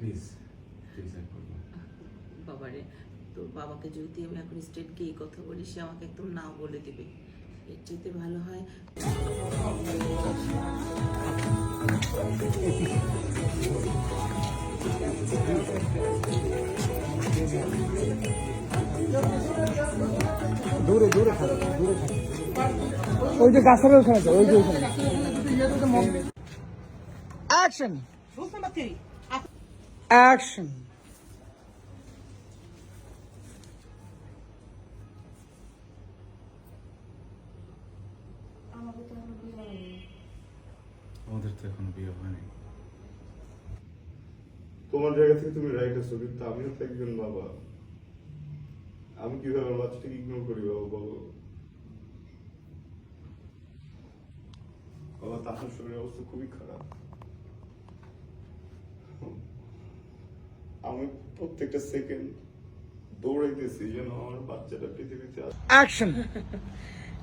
Please please আর করবো বাবারে, তোর বাবাকে যদি আমি এখন স্ট্রেট গিয়ে কথা বলি, সে আমাকে একদম না বলে দিবে। এর চাইতে ভালো হয় দূরে দূরে থাকো, দূরে থাকো। ওই যে গাছের ওখানে যাও, ওই যে ওখানে। Action action. আমাদের তো এখনো বিয়ে হয়নি। তোমার জায়গা থেকে তুমি রাইট আছো, কিন্তু আমিও তো একজন বাবা। আমি কিভাবে আমার বাচ্চাটাকে ইগনোর করি বাবা? বাবা বাবা তাহার শরীরের অবস্থা খুবই খারাপ। আমি প্রত্যেকটা সেকেন্ড দৌড়াইতেছি যেন আমার বাচ্চাটা পৃথিবীতে আসে। অ্যাকশন।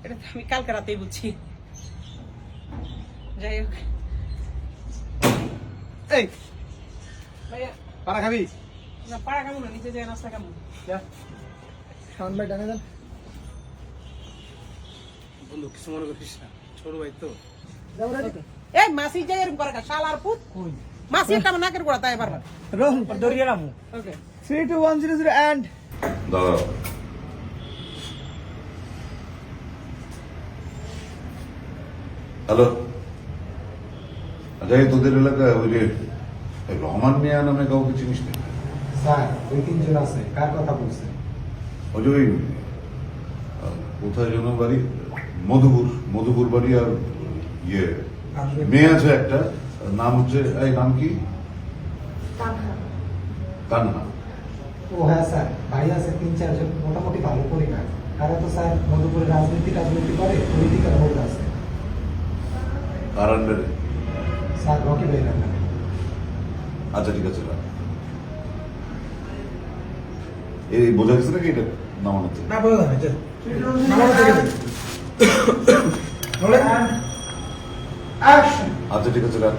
এটা তো আমি কালকে রাতেই বুঝছি। যাই হোক, এই ভাইয়া পাড়া খাবি? না, পাড়া কেমন, নিচে যায় নাস্তা কেমন? শাওন ভাই ডানে যান। বন্ধু কিছু মনে করিস না, ছোট ভাই তো। যাও রে। এই মাসি যাই এরকম করে শালার পুত। কই? মাসি একটা আমার নাকের গোড়া তাই পারবা। রোহন পর দরিয়া রামু। ওকে 3 2 1 0 0 এন্ড দাঁড়াও, হ্যালো। আচ্ছা, এই তোদের এলাকায় ওই যে রহমান মিয়া নামে কাউকে চিনিস না? স্যার ওই তিনজন আছে, কার কথা বলছেন? ওই যে ওই কোথায় যেন বাড়ি, মধুপুর বাড়ি। আর ইয়ে মেয়ে আছে একটা, নাম হচ্ছে, এই নাম কি? কান্না। ও হ্যাঁ স্যার, বাড়ি আছে 3-4 জন, মোটামুটি ভালো পরিবার। তারা তো স্যার মধুপুরে রাজনীতি করে, পলিটিক্যাল হোল্ড আছে। কার আন্ডারে? স্যার রকি ভাই না। আচ্ছা ঠিক আছে, রাখ। এই বোঝা গেছে নাকি এটা নামানোতে? না বলো না, চল নামানো থেকে বলে অ্যাকশন। আচ্ছা ঠিক আছে, রাখ।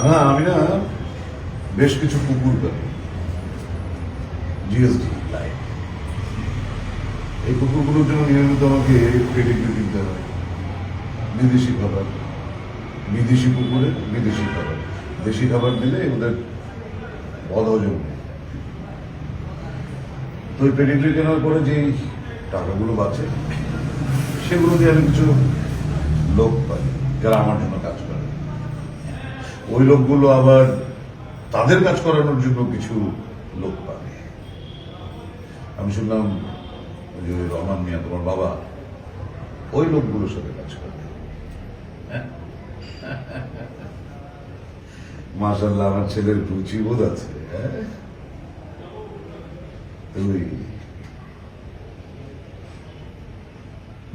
না আমি না বেশ কিছু কুকুর পাই, জিএসডি। এই কুকুরগুলোর জন্য নিয়মিত আমাকে পেডিগ্রি দিতে হয়। বিদেশি খাবার, বিদেশি কুকুরের বিদেশি খাবার। দেশি খাবার দিলে ওদের বদহজম নেই। তো ওই পেডিগ্রি কেনার পরে যে টাকাগুলো বাঁচে, সেগুলো দিয়ে আমি কিছু লোক পাই যারা আমার জন্য কাজ করে। ওই লোকগুলো আবার তাদের কাজ করানোর জন্য কিছু লোক পায়। আমি শুনলাম ওই যে রহমান মিয়া, তোমার বাবা, ওই লোকগুলোর সাথে কাজ করে। মাশাআল্লাহ, আমার ছেলের রুচি বোধ আছে। তুই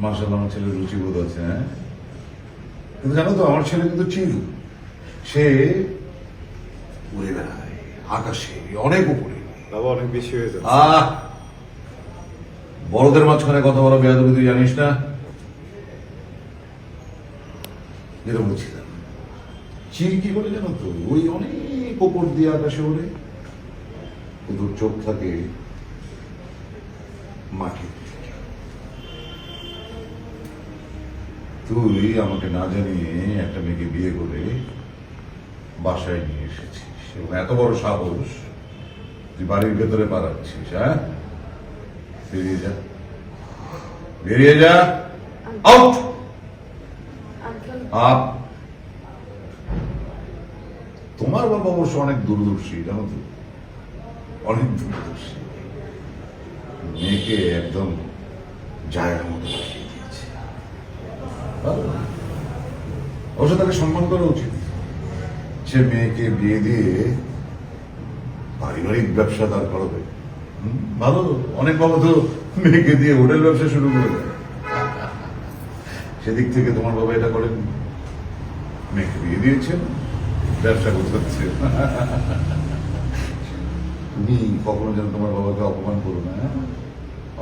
মাশাআল্লাহ, আমার ছেলের রুচি বোধ আছে। হ্যাঁ, কিন্তু জানো তো আমার ছেলে কিন্তু চিল, সে উড়ে বেড়ায় আকাশে, অনেক উপরে। বাবা অনেক বেশি হয়ে যাচ্ছে। বড়দের মাঝখানে কথা বলা বেয়াদবি, তুই জানিস না? যেটা বলছিলাম, চিল কি করে জানো তো, ওই অনেক ওপর দিয়ে আকাশে ওড়ে, কিন্তু চোখ থাকে মাটি। তুই আমাকে না জানিয়ে একটা মেয়েকে বিয়ে করে বাসায় নিয়ে এসেছিস, এবং এত বড় সাহস তুই বাড়ির ভেতরে পালাচ্ছিস। হ্যাঁ, বেরিয়ে যা, বেরিয়ে যা, আউট আপ। তোমার বাবা অবশ্য অনেক দূরদর্শী, জানো তো, অনেক দূরদর্শী। মেয়েকে একদম জায়গা মতো বসিয়ে দিয়েছে। অবশ্য তাকে সম্মান করা উচিত। সে মেয়েকে বিয়ে দিয়ে পারিবারিক ব্যবসা দাঁড় করাবে, ভালো। অনেক বাবা তো মেয়েকে দিয়ে হোটেল ব্যবসা শুরু করে দেয়। সেদিক থেকে তোমার বাবা এটা করেন, মেয়েকে বিয়ে দিয়েছেন, ব্যবসা করতে। তুমি কখনো যেন তোমার বাবাকে অপমান করো না।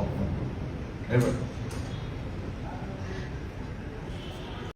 অপমান করো এবার।